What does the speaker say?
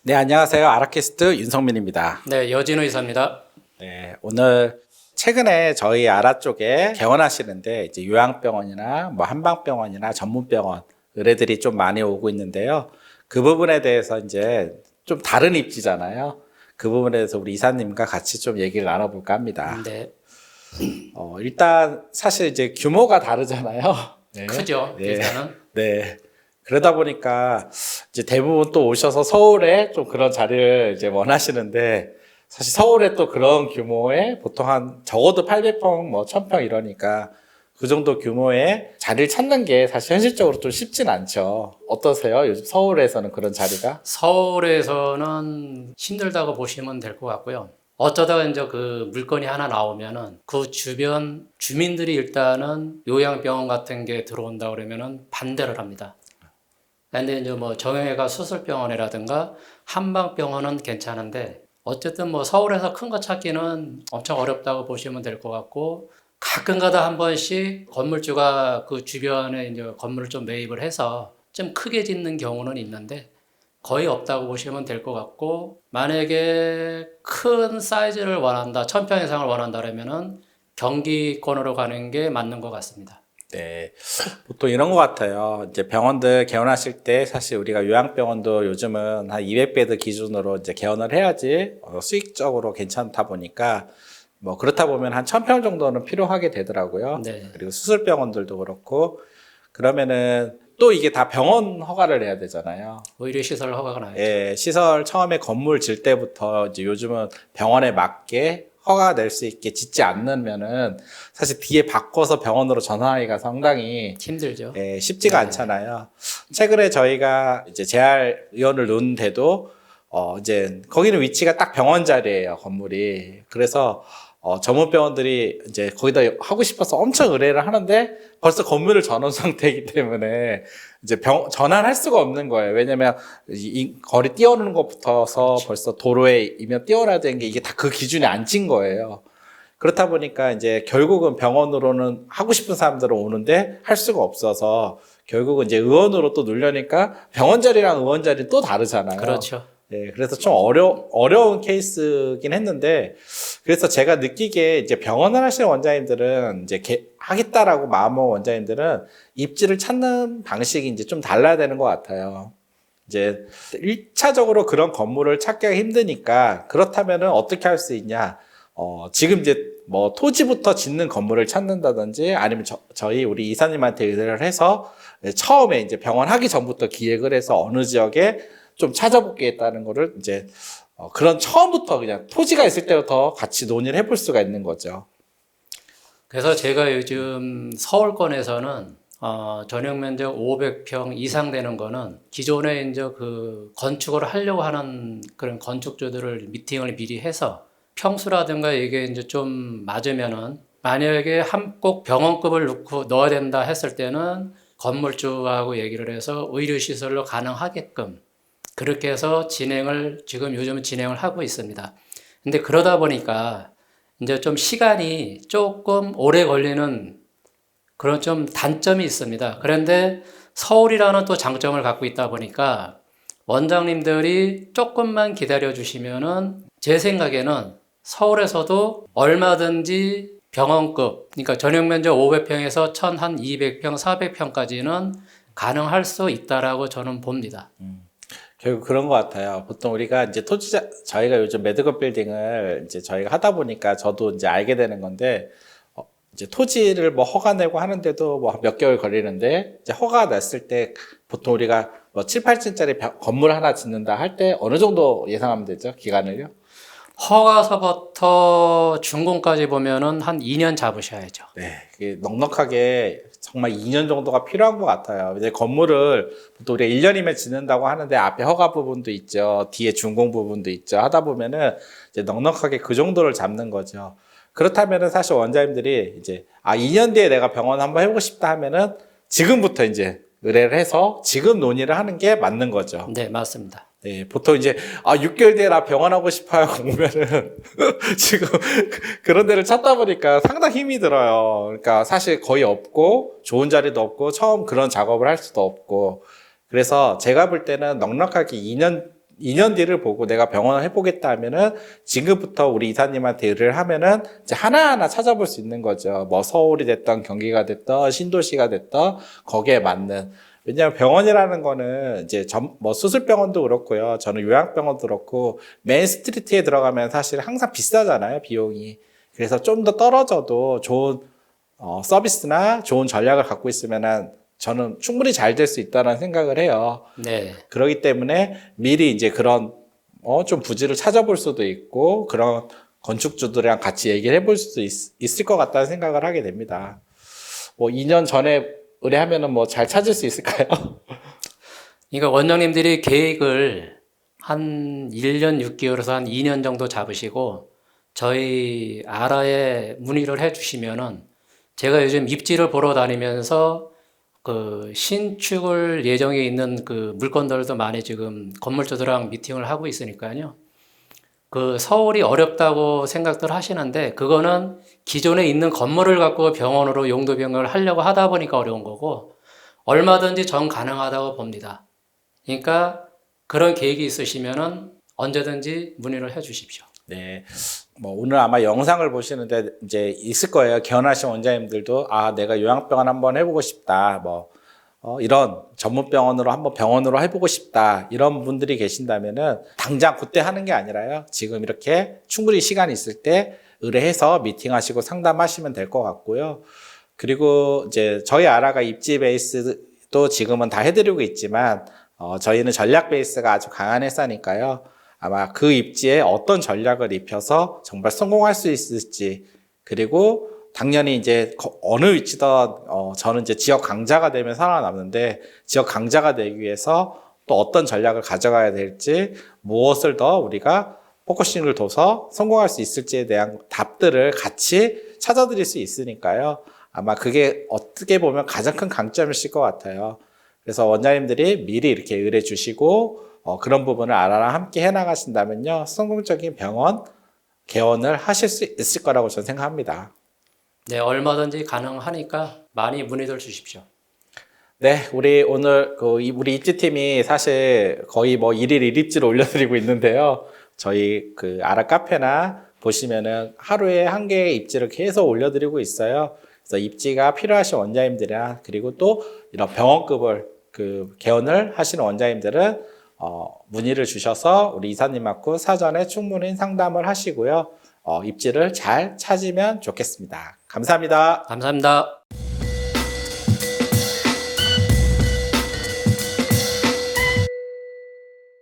네, 안녕하세요. 아라키스트 윤성민입니다. 네, 여진우 이사입니다. 네, 오늘 최근에 저희 아라 쪽에 개원하시는데 이제 요양병원이나 뭐 한방병원이나 전문병원 의뢰들이 좀 많이 오고 있는데요. 그 부분에 대해서 이제 좀 다른 입지잖아요. 그 부분에 대해서 우리 이사님과 같이 좀 얘기를 나눠볼까 합니다. 네, 일단 사실 이제 규모가 다르잖아요. 네. 크죠, 네. 일단은. 네. 그러다 보니까 이제 대부분 또 오셔서 서울에 좀 그런 자리를 이제 원하시는데 사실 서울에 또 그런 규모의 보통 한 적어도 800평 뭐 1000평 이러니까 그 정도 규모의 자리를 찾는 게 사실 현실적으로 좀 쉽진 않죠. 어떠세요? 요즘 서울에서는 그런 자리가? 서울에서는 힘들다고 보시면 될 것 같고요. 어쩌다가 이제 그 물건이 하나 나오면은 그 주변 주민들이 일단은 요양병원 같은 게 들어온다 그러면은 반대를 합니다. 근데 이제 뭐 정형외과 수술병원이라든가 한방병원은 괜찮은데 어쨌든 뭐 서울에서 큰 거 찾기는 엄청 어렵다고 보시면 될 것 같고 가끔가다 한 번씩 건물주가 그 주변에 이제 건물을 좀 매입을 해서 좀 크게 짓는 경우는 있는데 거의 없다고 보시면 될 것 같고 만약에 큰 사이즈를 원한다, 1000평 이상을 원한다 그러면은 경기권으로 가는 게 맞는 것 같습니다. 네. 보통 이런 것 같아요. 이제 병원들 개원하실 때 사실 우리가 요양병원도 요즘은 한 200베드 기준으로 이제 개원을 해야지 수익적으로 괜찮다 보니까 뭐 그렇다 보면 한 1000평 정도는 필요하게 되더라고요. 네. 그리고 수술병원들도 그렇고 그러면은 또 이게 다 병원 허가를 내야 되잖아요. 의료시설 허가가 나야죠. 예, 시설 처음에 건물 질 때부터 이제 요즘은 병원에 맞게 허가 낼 수 있게 짓지 않으면은 사실 뒤에 바꿔서 병원으로 전환하기가 상당히 힘들죠. 쉽지가 네. 않잖아요. 최근에 저희가 이제 재활 의원을 놓는데도 이제 거기는 위치가 딱 병원 자리예요, 건물이. 그래서 전문 병원들이 이제 거기다 하고 싶어서 엄청 의뢰를 하는데 벌써 건물을 전원 상태이기 때문에 이제 전환할 수가 없는 거예요. 왜냐면 이 거리 띄워놓는 것부터서 그렇죠. 벌써 도로에 이면 띄워놔야 되는 게 이게 다 그 기준에 안 찐 거예요. 그렇다 보니까 이제 결국은 병원으로는 하고 싶은 사람들은 오는데 할 수가 없어서 결국은 이제 의원으로 또 누려니까 병원 자리랑 의원 자리는 또 다르잖아요. 그렇죠. 네, 그래서 좀 어려운 케이스긴 했는데, 그래서 제가 느끼기에 이제 병원을 하시는 원장님들은 이제 하겠다라고 마음먹은 원장님들은 입지를 찾는 방식이 이제 좀 달라야 되는 것 같아요. 이제 1차적으로 그런 건물을 찾기가 힘드니까 그렇다면은 어떻게 할 수 있냐? 지금 이제 뭐 토지부터 짓는 건물을 찾는다든지 아니면 저희 우리 이사님한테 의뢰를 해서 처음에 이제 병원 하기 전부터 기획을 해서 어느 지역에 좀 찾아보겠다는 거를 이제 그런 처음부터 그냥 토지가 있을 때부터 같이 논의를 해볼 수가 있는 거죠. 그래서 제가 요즘 서울권에서는 전용 면적 500평 이상 되는 거는 기존에 이제 그 건축을 하려고 하는 그런 건축주들을 미팅을 미리 해서 평수라든가 이게 이제 좀 맞으면은 만약에 꼭 병원급을 넣어야 된다 했을 때는 건물주하고 얘기를 해서 의료시설로 가능하게끔 그렇게 해서 지금 요즘은 진행을 하고 있습니다. 근데 그러다 보니까 이제 좀 시간이 조금 오래 걸리는 그런 좀 단점이 있습니다. 그런데 서울이라는 또 장점을 갖고 있다 보니까 원장님들이 조금만 기다려 주시면은 제 생각에는 서울에서도 얼마든지 병원급, 그러니까 전용 면적 500평에서 1200평, 400평까지는 가능할 수 있다라고 저는 봅니다. 결국 그런 것 같아요. 보통 우리가 이제 저희가 요즘 매드급 빌딩을 이제 저희가 하다 보니까 저도 이제 알게 되는 건데, 이제 토지를 뭐 허가 내고 하는데도 뭐 몇 개월 걸리는데, 이제 허가 냈을 때 보통 우리가 뭐 7, 8층짜리 건물 하나 짓는다 할 때 어느 정도 예상하면 되죠? 기간을요? 허가서부터 준공까지 보면은 한 2년 잡으셔야죠. 네, 그게 넉넉하게 정말 2년 정도가 필요한 것 같아요. 이제 건물을 보통 우리가 1년이면 짓는다고 하는데 앞에 허가 부분도 있죠. 뒤에 준공 부분도 있죠. 하다 보면은 이제 넉넉하게 그 정도를 잡는 거죠. 그렇다면은 사실 원장님들이 이제 2년 뒤에 내가 병원 한번 해보고 싶다 하면은 지금부터 이제 의뢰를 해서 지금 논의를 하는 게 맞는 거죠. 네, 맞습니다. 네, 보통 이제 6개월 뒤에 나 병원 하고 싶어요 오면은 지금 그런 데를 찾다 보니까 상당히 힘이 들어요. 그러니까 사실 거의 없고 좋은 자리도 없고 처음 그런 작업을 할 수도 없고 그래서 제가 볼 때는 넉넉하게 2년 2년 뒤를 보고 내가 병원을 해보겠다 하면은 지금부터 우리 이사님한테 의뢰를 하면은 이제 하나하나 찾아볼 수 있는 거죠. 뭐 서울이 됐던 경기가 됐던 신도시가 됐던 거기에 맞는. 왜냐하면 병원이라는 거는 이제 뭐 수술병원도 그렇고요. 저는 요양병원도 그렇고 메인 스트리트에 들어가면 사실 항상 비싸잖아요, 비용이. 그래서 좀 더 떨어져도 좋은 서비스나 좋은 전략을 갖고 있으면은 저는 충분히 잘 될 수 있다는 생각을 해요. 네. 그렇기 때문에 미리 이제 그런 좀 부지를 찾아볼 수도 있고 그런 건축주들이랑 같이 얘기를 해볼 수도 있을 것 같다는 생각을 하게 됩니다. 뭐 2년 전에 의뢰하면은 뭐 잘 찾을 수 있을까요? 그러니까 원장님들이 계획을 한 1년 6개월에서 한 2년 정도 잡으시고 저희 아라에 문의를 해 주시면은 제가 요즘 입지를 보러 다니면서 그 신축을 예정에 있는 그 물건들도 많이 지금 건물주들랑 미팅을 하고 있으니까요. 그 서울이 어렵다고 생각들 하시는데 그거는 기존에 있는 건물을 갖고 병원으로 용도 변경을 하려고 하다 보니까 어려운 거고 얼마든지 전 가능하다고 봅니다. 그러니까 그런 계획이 있으시면은 언제든지 문의를 해 주십시오. 네. 뭐 오늘 아마 영상을 보시는데 이제 있을 거예요. 개원하신 원장님들도 내가 요양병원 한번 해보고 싶다. 뭐 이런 전문 병원으로 한번 병원으로 해보고 싶다. 이런 분들이 계신다면은 당장 그때 하는 게 아니라요. 지금 이렇게 충분히 시간이 있을 때 의뢰해서 미팅하시고 상담하시면 될 것 같고요. 그리고 이제 저희 아라가 입지 베이스도 지금은 다 해드리고 있지만 저희는 전략 베이스가 아주 강한 회사니까요. 아마 그 입지에 어떤 전략을 입혀서 정말 성공할 수 있을지, 그리고 당연히 이제 어느 위치든 저는 이제 지역 강자가 되면 살아남는데 지역 강자가 되기 위해서 또 어떤 전략을 가져가야 될지, 무엇을 더 우리가 포커싱을 둬서 성공할 수 있을지에 대한 답들을 같이 찾아드릴 수 있으니까요. 아마 그게 어떻게 보면 가장 큰 강점이실 것 같아요. 그래서 원장님들이 미리 이렇게 의뢰 주시고 그런 부분을 아라랑 함께 해나가신다면요, 성공적인 병원 개원을 하실 수 있을 거라고 저는 생각합니다. 네, 얼마든지 가능하니까 많이 문의들 주십시오. 네, 우리 오늘 우리 입지팀이 사실 거의 뭐 1일 1입지를 올려드리고 있는데요. 저희 그 아라 카페나 보시면은 하루에 1개의 입지를 계속 올려드리고 있어요. 그래서 입지가 필요하신 원장님들이나 그리고 또 이런 병원급을 개원을 하시는 원장님들은 문의를 주셔서 우리 이사님하고 사전에 충분히 상담을 하시고요. 입지를 잘 찾으면 좋겠습니다. 감사합니다. 감사합니다.